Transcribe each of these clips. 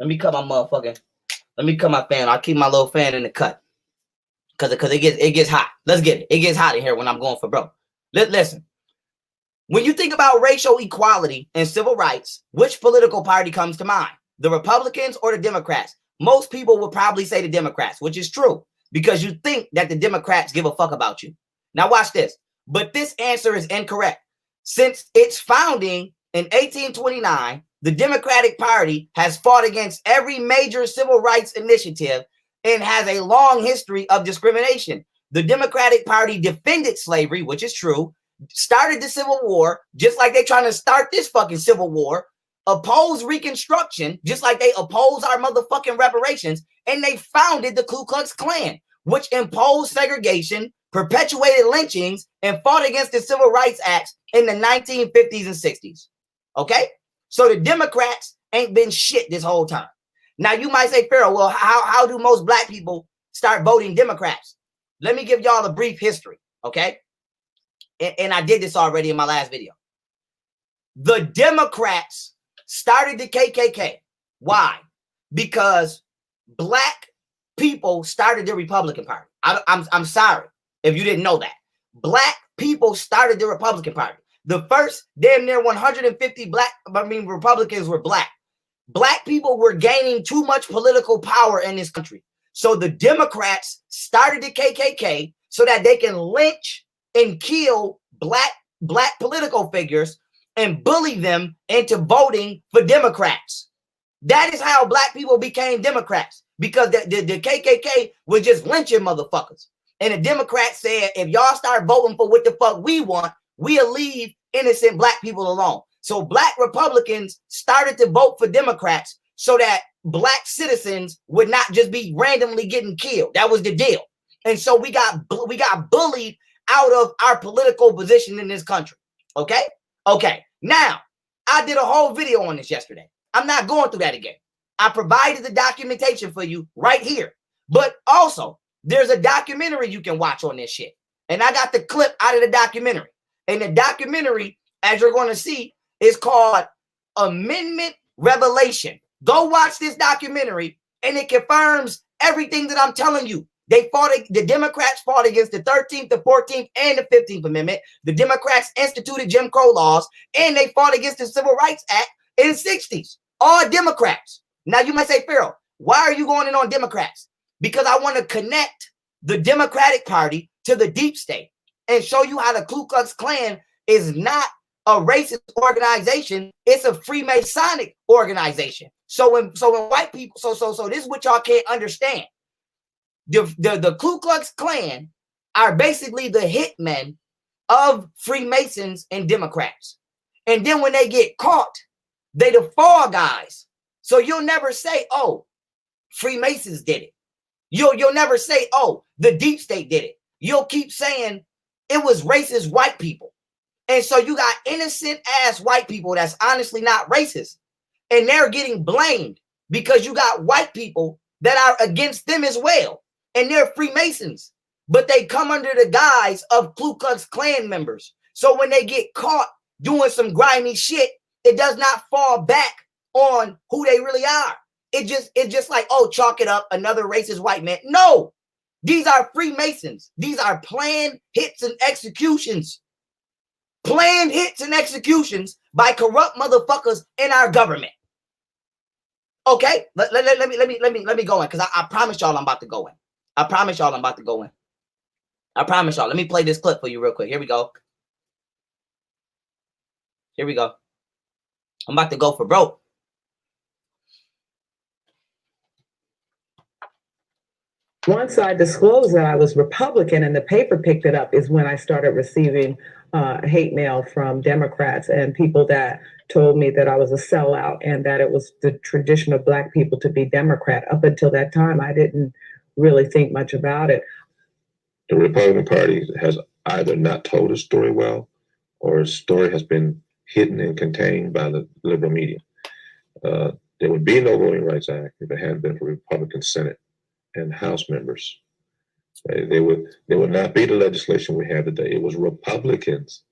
Let me cut my motherfucking. Let me cut my fan. I'll keep my little fan in the cut. Cause it gets hot. Let's get it. It gets hot in here when I'm going for broke. Listen. When you think about racial equality and civil rights, which political party comes to mind? The Republicans or the Democrats? Most people would probably say the Democrats, which is true because you think that the Democrats give a fuck about you. Now watch this. But this answer is incorrect. Since its founding in 1829, the Democratic Party has fought against every major civil rights initiative and has a long history of discrimination. The Democratic Party defended slavery, which is true, started the Civil War, just like they're trying to start this fucking Civil War, opposed Reconstruction, just like they oppose our motherfucking reparations, and they founded the Ku Klux Klan, which imposed segregation, perpetuated lynchings, and fought against the Civil Rights Acts in the 1950s and 60s. Okay? So the Democrats ain't been shit this whole time. Now you might say, Pharaoh, well, how do most black people start voting Democrats? Let me give y'all a brief history, okay? And I did this already in my last video. The Democrats started the KKK. Why? Because black people started the Republican Party. I'm sorry if you didn't know that. Black people started the Republican Party. The first damn near 150 Republicans were black. Black people were gaining too much political power in this country. So the Democrats started the KKK so that they can lynch and kill black political figures and bully them into voting for Democrats. That is how black people became Democrats, because the KKK was just lynching motherfuckers. And the Democrats said, if y'all start voting for what the fuck we want, we'll leave innocent black people alone. So black Republicans started to vote for Democrats so that black citizens would not just be randomly getting killed. That was the deal. And so we got bullied out of our political position in this country. Okay? Okay. Now, I did a whole video on this yesterday. I'm not going through that again. I provided the documentation for you right here. But also, there's a documentary you can watch on this shit. And I got the clip out of the documentary. And the documentary, as you're going to see, is called Amendment Revelation. Go watch this documentary, and it confirms everything that I'm telling you. The Democrats fought against the 13th, the 14th, and the 15th Amendment. The Democrats instituted Jim Crow laws, and they fought against the Civil Rights Act in the 60s. All Democrats. Now you might say, Pharaoh, why are you going in on Democrats? Because I want to connect the Democratic Party to the deep state and show you how the Ku Klux Klan is not a racist organization. It's a Freemasonic organization. So when white people, so this is what y'all can't understand. The Ku Klux Klan are basically the hitmen of Freemasons and Democrats. And then when they get caught, they the fall guys. So you'll never say, oh, Freemasons did it. You'll never say, oh, the deep state did it. You'll keep saying it was racist white people. And so you got innocent ass white people that's honestly not racist. And they're getting blamed because you got white people that are against them as well. And they're Freemasons, but they come under the guise of Ku Klux Klan members. So when they get caught doing some grimy shit, it does not fall back on who they really are. It's just like, oh, chalk it up, another racist white man. No, these are Freemasons. These are planned hits and executions. Planned hits and executions by corrupt motherfuckers in our government. Okay, let me go in, because I promise y'all I'm about to go in. I promise y'all I'm about to go in. I promise y'all. Let me play this clip for you real quick. Here we go. Here we go. I'm about to go for broke. Once I disclosed that I was Republican and the paper picked it up is when I started receiving hate mail from Democrats and people that told me that I was a sellout and that it was the tradition of Black people to be Democrat. Up until that time, I didn't really think much about it. The Republican Party has either not told its story well, or its story has been hidden and contained by the liberal media. There would be no Voting Rights Act if it hadn't been for Republican Senate and House members. There would not be the legislation we have today. It was Republicans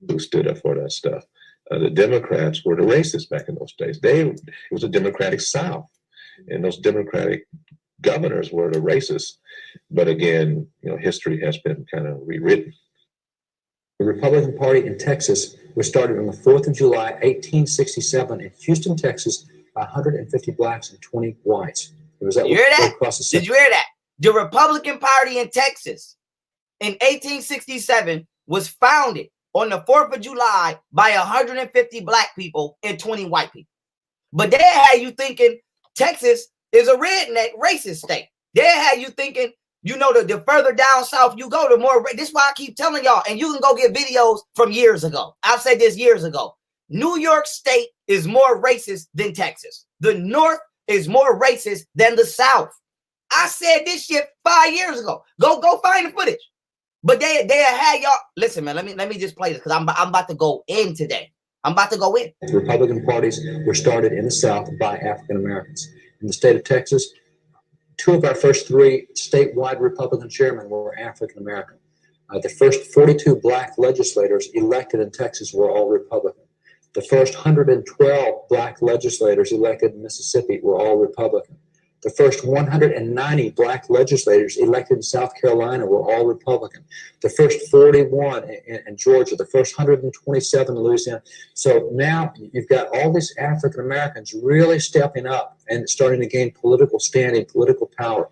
who stood up for that stuff. The Democrats were the racists back in those days. It was a Democratic South. And those Democratic governors were the racists. But again, history has been kind of rewritten. The Republican Party in Texas was started on the 4th of July, 1867 in Houston, Texas, by 150 blacks and 20 whites. It was that You hear that? across the Did you hear that? The Republican Party in Texas in 1867 was founded on the 4th of July by 150 black people and 20 white people. But they had you thinking Texas is a redneck racist state. They had you thinking, the further down south you go, the more. This is why I keep telling y'all, and you can go get videos from years ago. I've said this years ago. New York State is more racist than Texas. The North is more racist than the South. I said this shit 5 years ago. Go find the footage. But they had y'all. Listen, man. Let me just play this because I'm about to go in today. I'm about to go in. The Republican parties were started in the South by African Americans. In the state of Texas, 2 of our first 3 statewide Republican chairmen were African American. The first 42 black legislators elected in Texas were all Republican. The first 112 black legislators elected in Mississippi were all Republican. The first 190 black legislators elected in South Carolina were all Republican. The first 41 in Georgia, the first 127 in Louisiana. So now you've got all these African Americans really stepping up and starting to gain political standing, political power.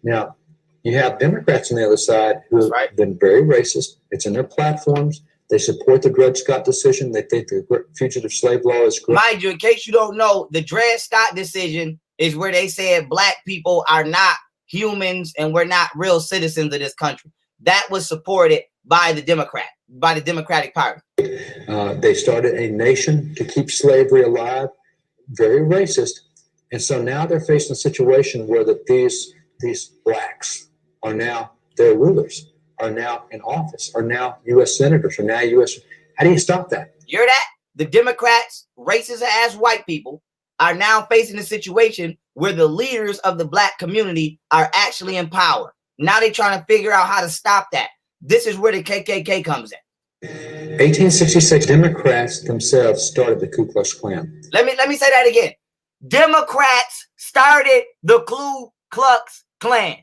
Now, you have Democrats on the other side who have been very racist. It's in their platforms. They support the Dred Scott decision. They think the fugitive slave law is great. Mind you, in case you don't know, the Dred Scott decision is where they said black people are not humans and we're not real citizens of this country. That was supported by the Democratic Party. They started a nation to keep slavery alive, very racist. And so now they're facing a situation where these blacks are now their rulers, are now in office, are now U.S. senators, are now U.S. How do you stop that? You hear that? The Democrats, racist ass white people, are now facing a situation where the leaders of the black community are actually in power. Now they're trying to figure out how to stop that. This is where the KKK comes in. 1866, Democrats themselves started the Ku Klux Klan. Let me say that again. Democrats started the Ku Klux Klan.